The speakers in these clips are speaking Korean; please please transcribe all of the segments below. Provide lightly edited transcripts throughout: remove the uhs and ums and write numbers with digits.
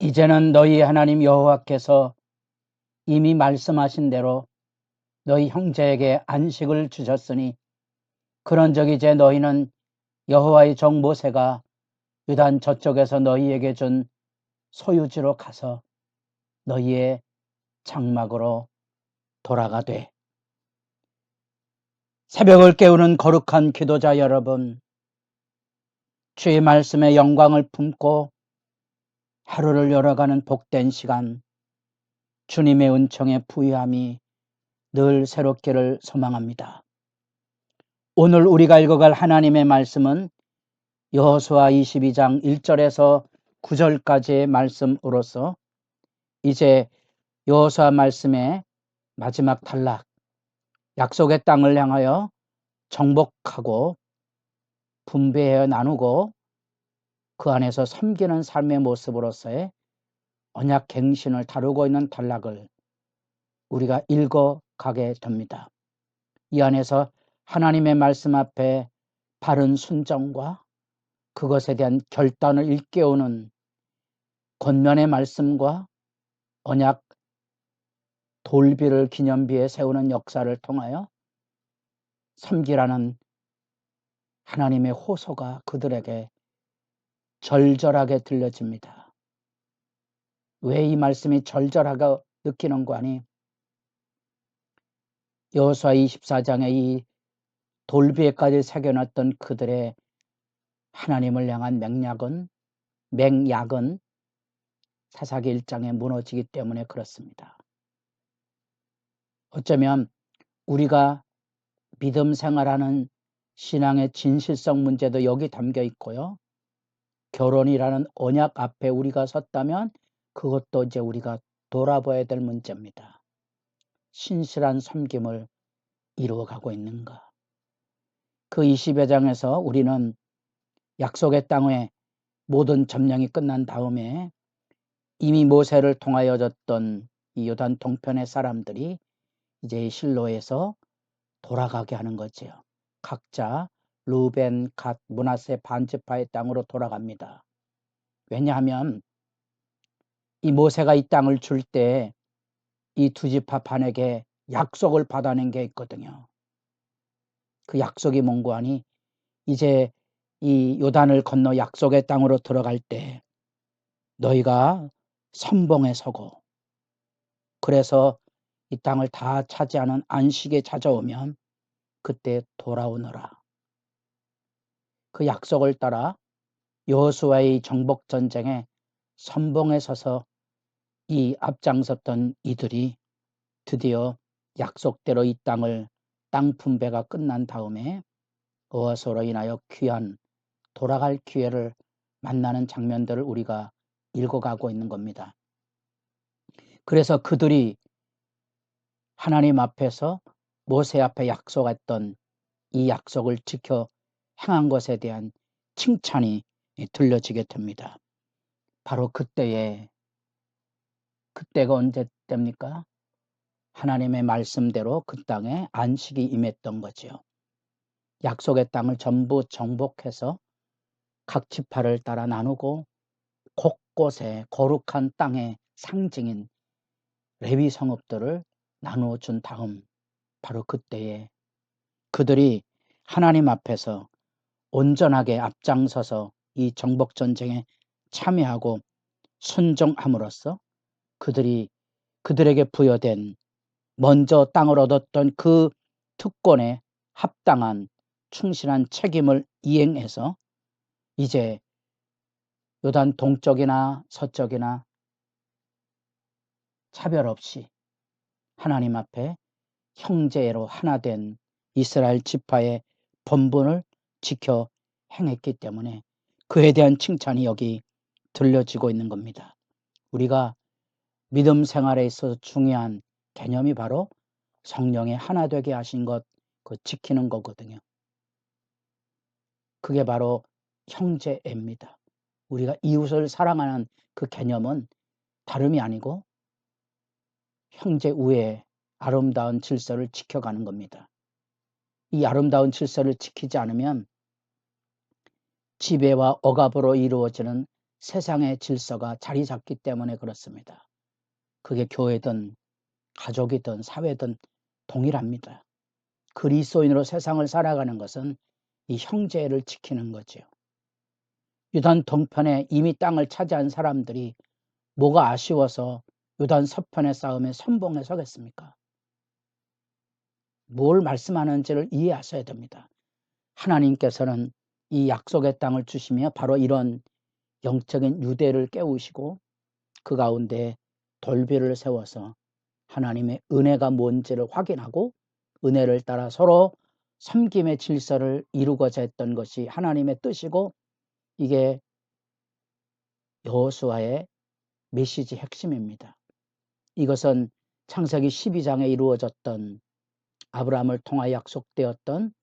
이제는 너희 하나님 여호와께서 이미 말씀하신 대로 너희 형제에게 안식을 주셨으니 그런즉 이제 너희는 여호와의 종 모세가 요단 저쪽에서 너희에게 준 소유지로 가서 너희의 장막으로 돌아가되. 새벽을 깨우는 거룩한 기도자 여러분, 주의 말씀의 영광을 품고 하루를 열어가는 복된 시간, 주님의 은총의 부유함이 늘 새롭기를 소망합니다. 오늘 우리가 읽어갈 하나님의 말씀은 여호수아 22장 1절에서 9절까지의 말씀으로서 이제 여호수아 말씀의 마지막 단락, 약속의 땅을 향하여 정복하고 분배해 나누고 그 안에서 섬기는 삶의 모습으로서의 언약 갱신을 다루고 있는 단락을 우리가 읽어가게 됩니다. 이 안에서 하나님의 말씀 앞에 바른 순종과 그것에 대한 결단을 일깨우는 권면의 말씀과 언약 돌비를 기념비에 세우는 역사를 통하여 섬기라는 하나님의 호소가 그들에게 절절하게 들려집니다. 왜 이 말씀이 절절하게 느끼는 거 아니? 여호수아 24장의 이 돌비에까지 새겨놨던 그들의 하나님을 향한 맹약은 사사기 1장에 무너지기 때문에 그렇습니다. 어쩌면 우리가 믿음 생활하는 신앙의 진실성 문제도 여기 담겨 있고요. 결혼이라는 언약 앞에 우리가 섰다면 그것도 이제 우리가 돌아봐야 될 문제입니다. 신실한 섬김을 이루어가고 있는가? 그 20여 장에서 우리는 약속의 땅의 모든 점령이 끝난 다음에 이미 모세를 통하여 졌던 이 요단 동편의 사람들이 이제 실로에서 돌아가게 하는 거지요. 각자 루벤, 갓, 므낫세 반지파의 땅으로 돌아갑니다. 왜냐하면 이 모세가 이 땅을 줄 때 이 두 지파 반에게 약속을 받아낸 게 있거든요. 그 약속이 뭔고 하니 이제 이 요단을 건너 약속의 땅으로 들어갈 때 너희가 선봉에 서고 그래서 이 땅을 다 차지하는 안식에 찾아오면 그때 돌아오너라. 그 약속을 따라 여호수아의 정복 전쟁에 선봉에 서서 이 앞장섰던 이들이 드디어 약속대로 이 땅을 땅 분배가 끝난 다음에 여호수아로 인하여 귀한 돌아갈 기회를 만나는 장면들을 우리가 읽어가고 있는 겁니다. 그래서 그들이 하나님 앞에서 모세 앞에 약속했던 이 약속을 지켜 행한 것에 대한 칭찬이 들려지게 됩니다. 바로 그때가 언제 때입니까? 하나님의 말씀대로 그 땅에 안식이 임했던 거죠. 약속의 땅을 전부 정복해서 각 지파를 따라 나누고 곳곳에 거룩한 땅의 상징인 레위 성읍들을 나누어 준 다음 바로 그때에 그들이 하나님 앞에서 온전하게 앞장서서 이 정복 전쟁에 참여하고 순종함으로써 그들에게 부여된 먼저 땅을 얻었던 그 특권에 합당한 충실한 책임을 이행해서 이제 요단 동쪽이나 서쪽이나 차별 없이 하나님 앞에 형제로 하나 된 이스라엘 지파의 본분을 지켜 행했기 때문에 그에 대한 칭찬이 여기 들려지고 있는 겁니다. 우리가 믿음 생활에 있어서 중요한 개념이 바로 성령의 하나 되게 하신 것, 그 지키는 거거든요. 그게 바로 형제애입니다. 우리가 이웃을 사랑하는 그 개념은 다름이 아니고 형제 우애의 아름다운 질서를 지켜가는 겁니다. 이 아름다운 질서를 지키지 않으면 지배와 억압으로 이루어지는 세상의 질서가 자리 잡기 때문에 그렇습니다. 그게 교회든 가족이든 사회든 동일합니다. 그리스도인으로 세상을 살아가는 것은 이 형제를 지키는 거지요. 유단 동편에 이미 땅을 차지한 사람들이 뭐가 아쉬워서 유단 서편의 싸움에 선봉에 서겠습니까? 뭘 말씀하는지를 이해하셔야 됩니다. 하나님께서는 이 약속의 땅을 주시며 바로 이런 영적인 유대를 깨우시고 그 가운데 돌비를 세워서 하나님의 은혜가 뭔지를 확인하고 은혜를 따라 서로 섬김의 질서를 이루고자 했던 것이 하나님의 뜻이고, 이게 여호수아의 메시지 핵심입니다. 이것은 창세기 12장에 이루어졌던 아브라함을 통하여 약속되었던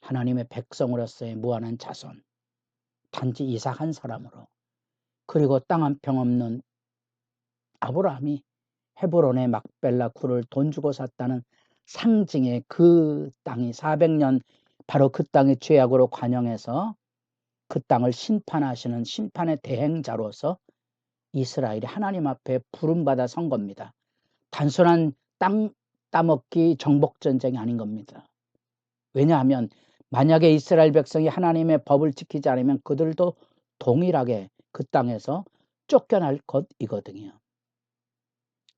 하나님의 백성으로서의 무한한 자손, 단지 이삭 한 사람으로, 그리고 땅 한 평 없는 아브라함이 헤브론의 막벨라 굴을 돈 주고 샀다는 상징의 그 땅이 400년 바로 그 땅의 죄악으로 관영해서 그 땅을 심판하시는 심판의 대행자로서 이스라엘이 하나님 앞에 부름받아 선 겁니다. 단순한 땅 따먹기 정복전쟁이 아닌 겁니다. 왜냐하면 만약에 이스라엘 백성이 하나님의 법을 지키지 않으면 그들도 동일하게 그 땅에서 쫓겨날 것이거든요.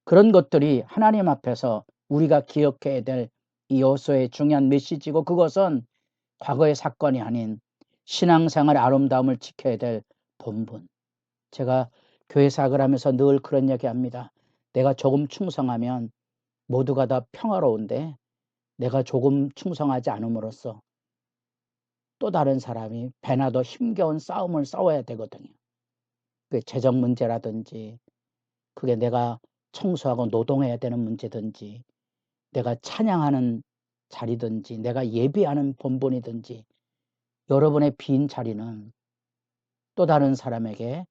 그런 것들이 하나님 앞에서 우리가 기억해야 될 이 여호수아의 중요한 메시지고, 그것은 과거의 사건이 아닌 신앙생활의 아름다움을 지켜야 될 본분. 제가 교회 사역을 하면서 늘 그런 얘기합니다. 내가 조금 충성하면 모두가 다 평화로운데 내가 조금 충성하지 않음으로써 또 다른 사람이 배나 더 힘겨운 싸움을 싸워야 되거든요. 그게 재정 문제라든지, 그게 내가 청소하고 노동해야 되는 문제든지, 내가 찬양하는 자리든지, 내가 예비하는 본분이든지, 여러분의 빈 자리는 또 다른 사람에게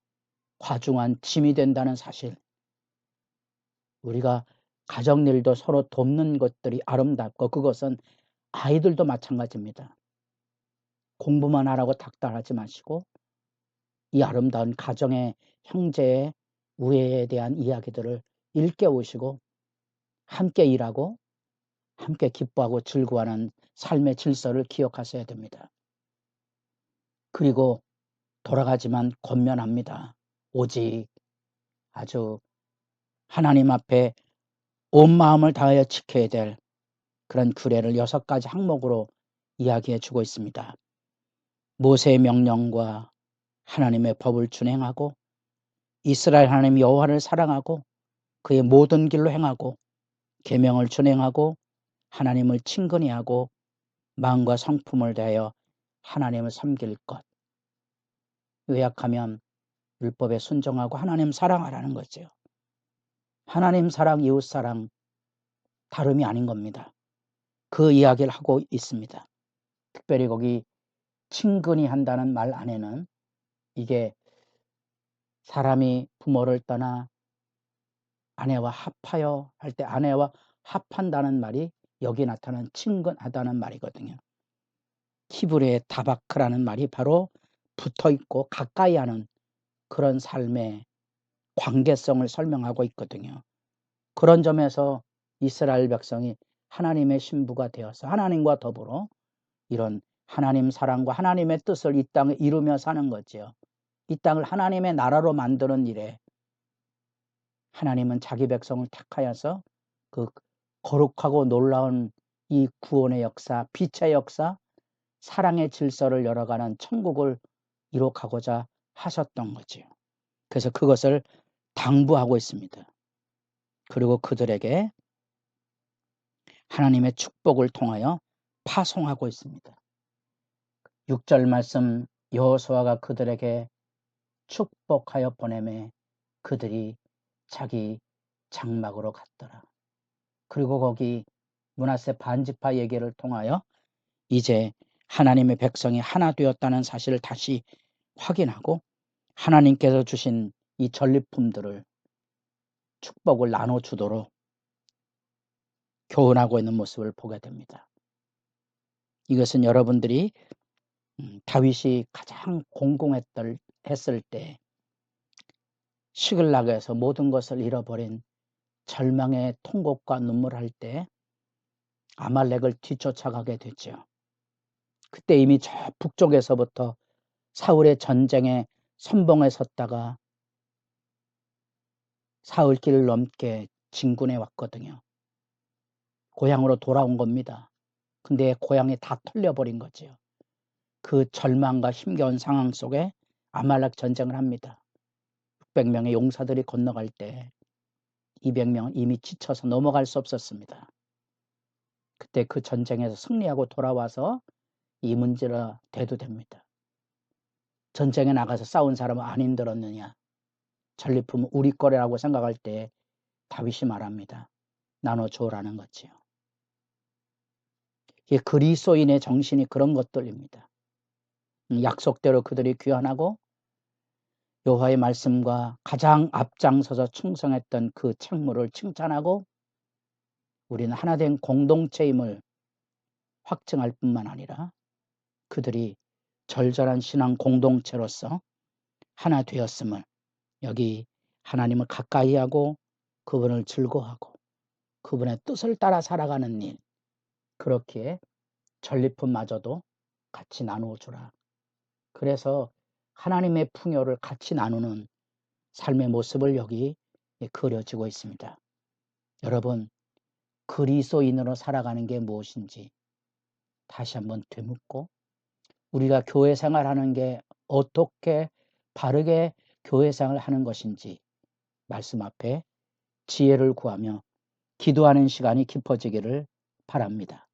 과중한 짐이 된다는 사실. 우리가 가정일도 서로 돕는 것들이 아름답고, 그것은 아이들도 마찬가지입니다. 공부만 하라고 닥달하지 마시고 이 아름다운 가정의 형제의 우애에 대한 이야기들을 일깨우시고 함께 일하고 함께 기뻐하고 즐거워하는 삶의 질서를 기억하셔야 됩니다. 그리고 돌아가지만 권면합니다. 오직 아주 하나님 앞에 온 마음을 다하여 지켜야 될 그런 규례를 6가지 항목으로 이야기해 주고 있습니다. 모세의 명령과 하나님의 법을 준행하고 이스라엘 하나님 여호와를 사랑하고 그의 모든 길로 행하고 계명을 준행하고 하나님을 친근히 하고 마음과 성품을 다하여 하나님을 섬길 것. 요약하면 율법에 순종하고 하나님 사랑하라는 거죠. 하나님 사랑, 이웃 사랑 다름이 아닌 겁니다. 그 이야기를 하고 있습니다. 특별히 거기 친근히 한다는 말 안에는 이게 사람이 부모를 떠나 아내와 합하여 할 때 아내와 합한다는 말이 여기 나타난 친근하다는 말이거든요. 히브리의 다바크라는 말이 바로 붙어있고 가까이 하는 그런 삶의 관계성을 설명하고 있거든요. 그런 점에서 이스라엘 백성이 하나님의 신부가 되어서 하나님과 더불어 이런 하나님 사랑과 하나님의 뜻을 이 땅에 이루며 사는 거지요. 이 땅을 하나님의 나라로 만드는 일에 하나님은 자기 백성을 택하여서 그 거룩하고 놀라운 이 구원의 역사, 빛의 역사, 사랑의 질서를 열어가는 천국을 이룩하고자 하셨던 거지요. 그래서 그것을 당부하고 있습니다. 그리고 그들에게 하나님의 축복을 통하여 파송하고 있습니다. 6절 말씀, 여호수아가 그들에게 축복하여 보내매 그들이 자기 장막으로 갔더라. 그리고 거기 므낫세 반지파 얘기를 통하여 이제 하나님의 백성이 하나 되었다는 사실을 다시 확인하고 하나님께서 주신 이 전리품들을 축복을 나눠주도록 교훈하고 있는 모습을 보게 됩니다. 이것은 여러분들이 다윗이 가장 공공했을 때 시글락에서 모든 것을 잃어버린 절망의 통곡과 눈물할 때 아말렉을 뒤쫓아가게 됐죠. 그때 이미 저 북쪽에서부터 사울의 전쟁에 선봉에 섰다가 사흘길을 넘게 진군해 왔거든요. 고향으로 돌아온 겁니다. 근데 고향이 다 털려버린 거지요. 그 절망과 힘겨운 상황 속에 아말렉 전쟁을 합니다. 600명의 용사들이 건너갈 때 200명은 이미 지쳐서 넘어갈 수 없었습니다. 그때 그 전쟁에서 승리하고 돌아와서 이 문제가 대두됩니다. 전쟁에 나가서 싸운 사람은 안 힘들었느냐? 전리품은 우리 거라고 생각할 때 다윗이 말합니다. 나눠줘라는 거지요. 이게 그리스도인의 정신이 그런 것들입니다. 약속대로 그들이 귀환하고 여호와의 말씀과 가장 앞장서서 충성했던 그 책무를 칭찬하고 우리는 하나된 공동체임을 확증할 뿐만 아니라 그들이 절절한 신앙 공동체로서 하나 되었음을 여기 하나님을 가까이 하고 그분을 즐거워하고 그분의 뜻을 따라 살아가는 일, 그렇게 전리품마저도 같이 나누어 주라. 그래서 하나님의 풍요를 같이 나누는 삶의 모습을 여기 그려지고 있습니다. 여러분, 그리스도인으로 살아가는 게 무엇인지 다시 한번 되묻고 우리가 교회 생활하는 게 어떻게 바르게 교회 생활을 하는 것인지 말씀 앞에 지혜를 구하며 기도하는 시간이 깊어지기를 바랍니다.